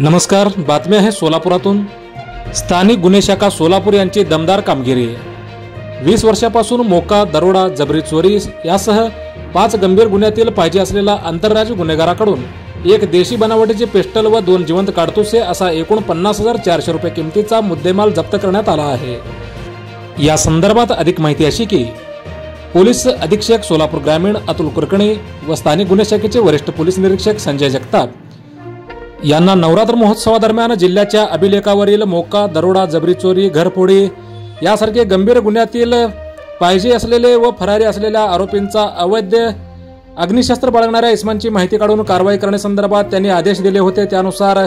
नमस्कार, बातमी आहे सोलापुरातून। स्थानिक गुन्हे शाखा सोलापूर यांची दमदार कामगिरी। 20 वर्षापासून मोका, दरोडा, जबरी चोरी यासह 5 गंभीर गुन्ह्यातील पाहिजे असलेला आंतरराज्य गुन्हेगाराकडून एक देशी बनावटीचे पिस्टल व 2 जिवंत काडतुसे असा एकूण 50,400 रुपये किमतीचा मुद्देमाल जप्त करण्यात आला आहे। या संदर्भात अधिक माहिती अशी की पोलीस अधीक्षक सोलापूर ग्रामीण अतुल कुरकणे व स्थानिक गुन्हे शाखेचे वरिष्ठ पोलीस निरीक्षक संजय जगताप यांना नवरात्र महोत्सवादरम्यान जिल्ह्याच्या अभिलेखावरील मोका, दरोडा, जबरी चोरी, घरफोडी यासारखे गंभीर गुन्ह्यातील पाहिजे असलेले व फरारी असलेल्या आरोपींचा अवैध अग्निशस्त्र बाळगणाऱ्या इसमांची माहिती काढून कारवाई करण्यासंदर्भात त्यांनी आदेश दिले होते। त्यानुसार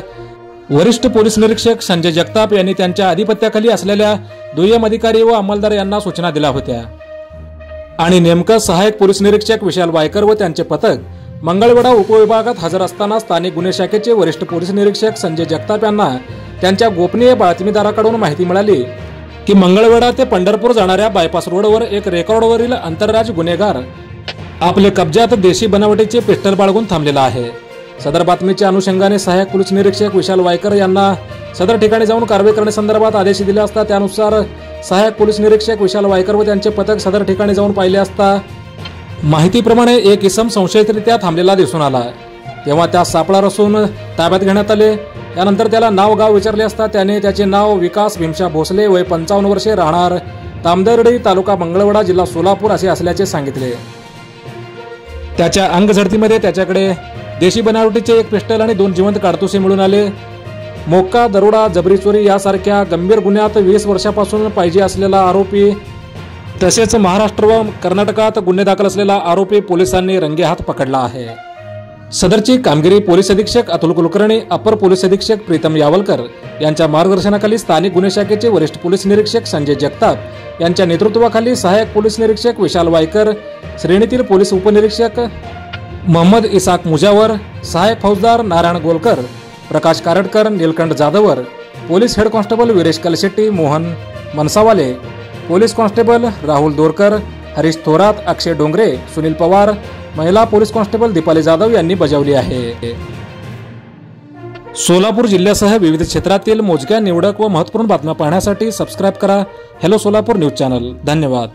वरिष्ठ पोलीस निरीक्षक संजय जगताप यांनी त्यांच्या अधिपत्याखाली असलेल्या दुय्यम अधिकारी व अंमलदार यांना सूचना दिल्या होत्या आणि नेमकं सहाय्यक पोलीस निरीक्षक विशाल वायकर व त्यांचे पथक मंगळवेढा उपविभागात हजर असताना स्थानिक गुन्हे शाखेचे वरिष्ठ पोलीस निरीक्षक संजय जगताप यांना त्यांच्या गोपनीय बातमीदाराकडून माहिती मिळाली की मंगळवेढा ते पंढरपूर जाणाऱ्या बायपास रोडवर एक रेकॉर्डवरील आंतरराज्य गुन्हेगार आपले कब्जात देशी बनावटीचे पिस्टल बाळगून थांबलेला आहे। सदर बातमीच्या अनुषंगाने सहाय्यक पोलीस निरीक्षक विशाल वायकर यांना सदर ठिकाणी जाऊन कारवाई करण्यासंदर्भात आदेश दिले असता त्यानुसार सहाय्यक पोलीस निरीक्षक विशाल वायकर व त्यांचे पथक सदर ठिकाणी जाऊन पाहिले असता माहितीप्रमाणे एक इसम संशयितरित्या थांबलेला दिसून आला। तेव्हा त्यास सापळा रचून ताब्यात घेण्यात आले। त्यानंतर त्याला नाव गाव विचारले असता त्याने त्याचे नाव विकास भीमशा भोसले, वय 55 वर्षे, राहणार तामदर्डी, तालुका मंगळवेढा, जिल्हा सोलापूर असे असल्याचे सांगितले। त्याच्या अंगझडतीमध्ये त्याच्याकडे देशी बनावटीचे एक पिस्टल आणि 2 जिवंत काडतुसे मिळून आले। मोका, दरोडा, जबरी चोरी यासारख्या गंभीर गुन्ह्यात 20 वर्षापासून पाहिजे असलेला आरोपी तसेच महाराष्ट्र व कर्नाटकात गुन्हे दाखल असलेला आरोपी पोलिसांनी रंगेहात पकडला आहे। सदरची कामगिरी पोलीस अधीक्षक अतुल कुलकर्णी, अपर पोलीस अधीक्षक प्रीतम यावलकर यांच्या मार्गदर्शनाखाली स्थानिक गुन्हे शाखेचे वरिष्ठ पोलीस निरीक्षक संजय जगताप यांच्या नेतृत्वाखाली सहाय्यक पोलीस निरीक्षक विशाल वायकर, श्रेणीतील पोलीस उपनिरीक्षक मोहम्मद इसाक मुजावर, सहाय्यक फौजदार Narayan Golkar, Prakash Karadkar, Nilkanth Jadhavar, police head constable Viresh Kalshetti, Mohan Mansawale, police constable Rahul Dorkar, Harish Thorat, Akshay Dongre, Sunil Pawar, महिला पोलीस कॉन्स्टेबल दीपाली जाधव यांनी बजावली आहे। सोलापूर जिल्ह्यासह विविध क्षेत्रातील मोजक्या, निवडक व महत्त्वपूर्ण बातम्या पाहण्यासाठी सबस्क्राइब करा हेलो सोलापूर न्यूज चॅनल। धन्यवाद।